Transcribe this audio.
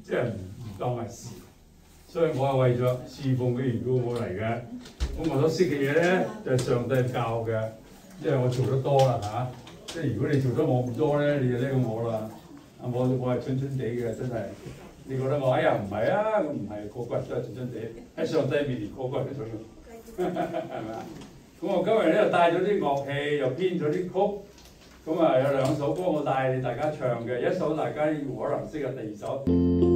即係唔當係事。所以我係為咗侍奉嘅緣故我嚟嘅。咁我所識嘅嘢咧，就係上帝教嘅，因為我做得多啦嚇。即係如果你做得我咁多咧，你就叻過我啦。我係蠢蠢地嘅，真係。你覺得我哎呀唔係啊？咁唔係，個個都係蠢蠢地。喺上帝面前個個都蠢嘅，係咪啊？咁我今日咧就帶咗啲樂器，又編咗啲曲。咁啊有2首歌我帶大家唱嘅，一首大家可能識嘅，第2首。